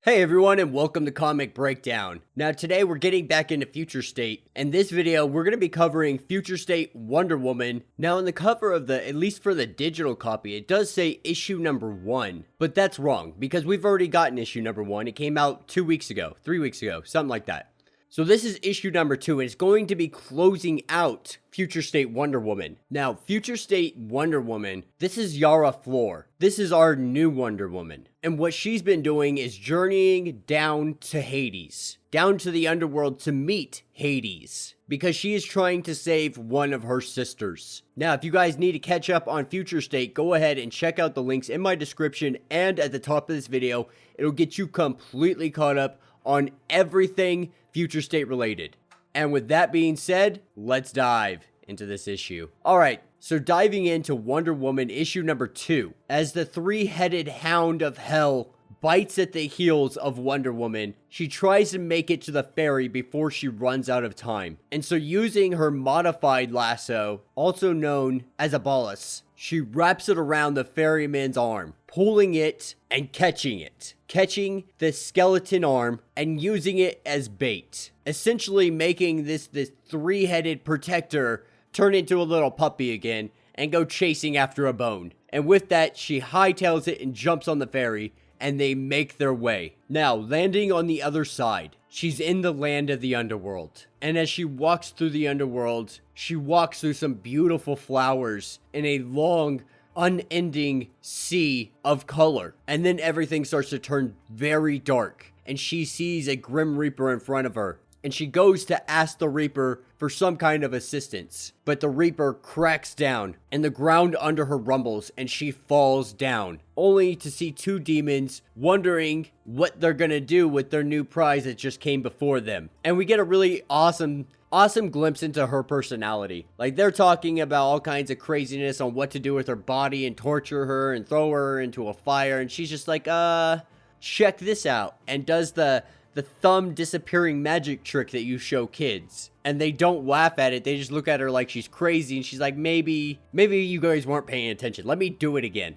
Hey everyone, and welcome to Comic Breakdown. Now today we're getting back into Future State. In this video we're going to be covering Future State Wonder Woman. Now on the cover of at least for the digital copy, it does say issue number 1. But that's wrong, because we've already gotten issue number 1. It came out 2 weeks ago, 3 weeks ago, something like that. So this is issue number 2, and it's going to be closing out Future State Wonder Woman. Now, Future State Wonder Woman, this is Yara Flor. This is our new Wonder Woman. And what she's been doing is journeying down to Hades, down to the underworld to meet Hades, because she is trying to save one of her sisters. Now, if you guys need to catch up on Future State, go ahead and check out the links in my description and at the top of this video. It'll get you completely caught up on everything Future State related. And with that being said, let's dive into this issue. Alright, so diving into Wonder Woman issue number 2. As the three-headed hound of hell bites at the heels of Wonder Woman, she tries to make it to the ferry before she runs out of time. And so using her modified lasso, also known as a ballast, she wraps it around the ferryman's arm, pulling it and catching it. Catching the skeleton arm and using it as bait. Essentially making this three-headed protector turn into a little puppy again and go chasing after a bone. And with that, she hightails it and jumps on the ferry, and they make their way. Now, landing on the other side, she's in the land of the underworld. And as she walks through the underworld, she walks through some beautiful flowers in a long, unending sea of color. And then everything starts to turn very dark, and she sees a Grim Reaper in front of her. And she goes to ask the Reaper for some kind of assistance. But the Reaper cracks down, and the ground under her rumbles, and she falls down. Only to see two demons wondering what they're gonna do with their new prize that just came before them. And we get a really awesome glimpse into her personality. Like, they're talking about all kinds of craziness on what to do with her body and torture her and throw her into a fire. And she's just like, check this out. And does the thumb disappearing magic trick that you show kids. And they don't laugh at it. They just look at her like she's crazy. And she's like, maybe you guys weren't paying attention. Let me do it again.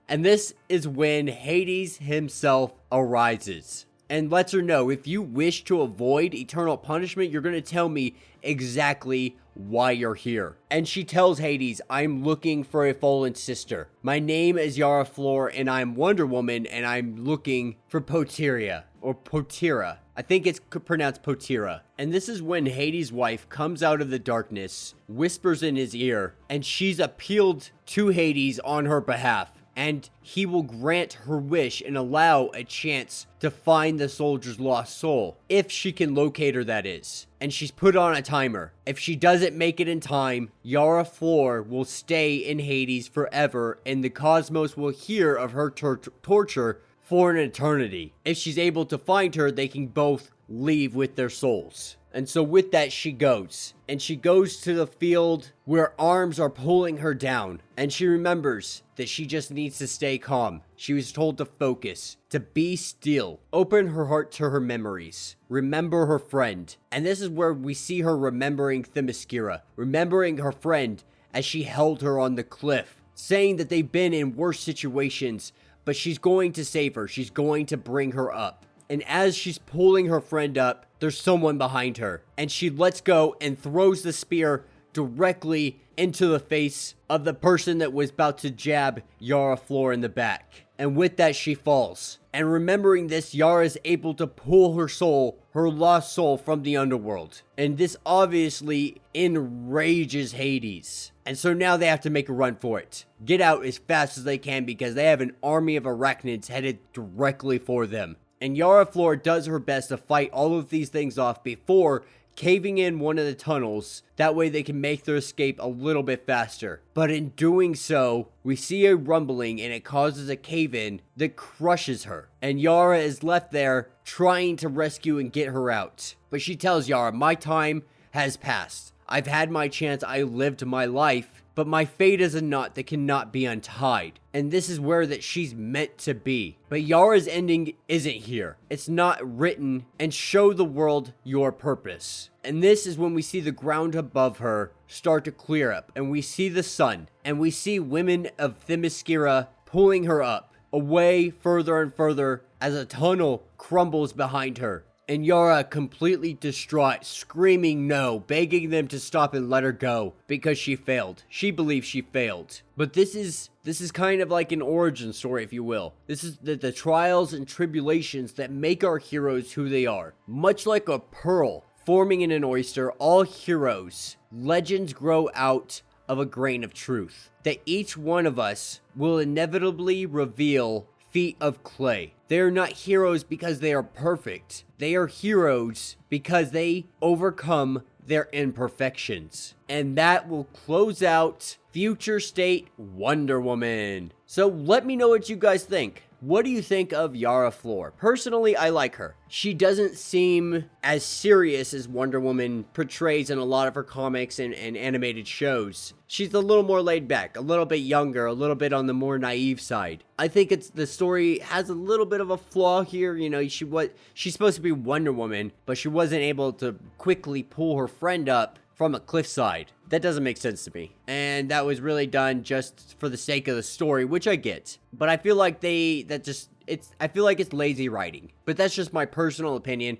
And this is when Hades himself arises and lets her know, if you wish to avoid eternal punishment, you're going to tell me exactly why you're here. And she tells Hades, I'm looking for a fallen sister. My name is Yara Flor, and I'm Wonder Woman, and I'm looking for Poteria, or Potira. I think it's pronounced Potira. And this is when Hades' wife comes out of the darkness, whispers in his ear, and she's appealed to Hades on her behalf. And he will grant her wish and allow a chance to find the soldier's lost soul. If she can locate her, that is. And she's put on a timer. If she doesn't make it in time, Yara Flor will stay in Hades forever, and the cosmos will hear of her torture for an eternity. If she's able to find her, they can both leave with their souls. And so with that, she goes. And she goes to the field where arms are pulling her down. And she remembers that she just needs to stay calm. She was told to focus, to be still. Open her heart to her memories. Remember her friend. And this is where we see her remembering Themyscira. Remembering her friend as she held her on the cliff. Saying that they've been in worse situations, but she's going to save her. She's going to bring her up. And as she's pulling her friend up, there's someone behind her. And she lets go and throws the spear directly into the face of the person that was about to jab Yara Flor in the back. And with that, she falls. And remembering this, Yara is able to pull her soul, her lost soul, from the underworld. And this obviously enrages Hades. And so now they have to make a run for it. Get out as fast as they can, because they have an army of arachnids headed directly for them. And Yara Flor does her best to fight all of these things off before caving in one of the tunnels. That way they can make their escape a little bit faster. But in doing so, we see a rumbling, and it causes a cave-in that crushes her. And Yara is left there trying to rescue and get her out. But she tells Yara, my time has passed. I've had my chance. I lived my life. But my fate is a knot that cannot be untied. And this is where that she's meant to be. But Yara's ending isn't here. It's not written, and show the world your purpose. And this is when we see the ground above her start to clear up. And we see the sun. And we see women of Themyscira pulling her up away further and further as a tunnel crumbles behind her. And Yara, completely distraught, screaming no, begging them to stop and let her go because she failed. She believes she failed. But this is kind of like an origin story, if you will. This is the trials and tribulations that make our heroes who they are. Much like a pearl forming in an oyster, all heroes, legends grow out of a grain of truth. That each one of us will inevitably reveal feet of clay. They are not heroes because they are perfect. They are heroes because they overcome their imperfections. And that will close out Future State Wonder Woman. So let me know what you guys think. What do you think of Yara Flor? Personally, I like her. She doesn't seem as serious as Wonder Woman portrays in a lot of her comics and animated shows. She's a little more laid back, a little bit younger, a little bit on the more naive side. I think the story has a little bit of a flaw here. You know, she's supposed to be Wonder Woman, but she wasn't able to quickly pull her friend up from a cliffside. That doesn't make sense to me. And that was really done just for the sake of the story, which I get. But I feel like I feel like it's lazy writing. But that's just my personal opinion.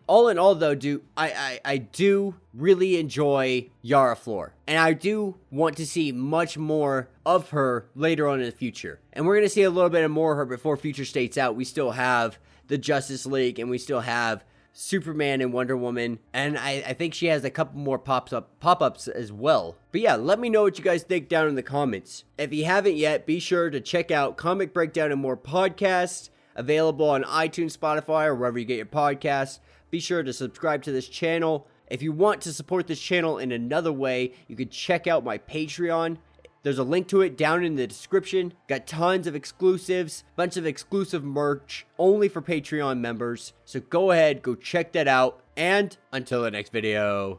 All in all though, I do really enjoy Yara Flor. And I do want to see much more of her later on in the future. And we're going to see a little bit more of her before Future State's out. We still have the Justice League and we still have Superman and Wonder Woman, and I think she has a couple more pop-ups as well. But yeah, let me know what you guys think down in the comments. If you haven't yet, be sure to check out Comic Breakdown and More podcasts, available on iTunes, Spotify, or wherever you get your podcasts. Be sure to subscribe to this channel. If you want to support this channel in another way, you can check out my Patreon. There's a link to it down in the description. Got tons of exclusives, bunch of exclusive merch, only for Patreon members. So go ahead, go check that out. And until the next video.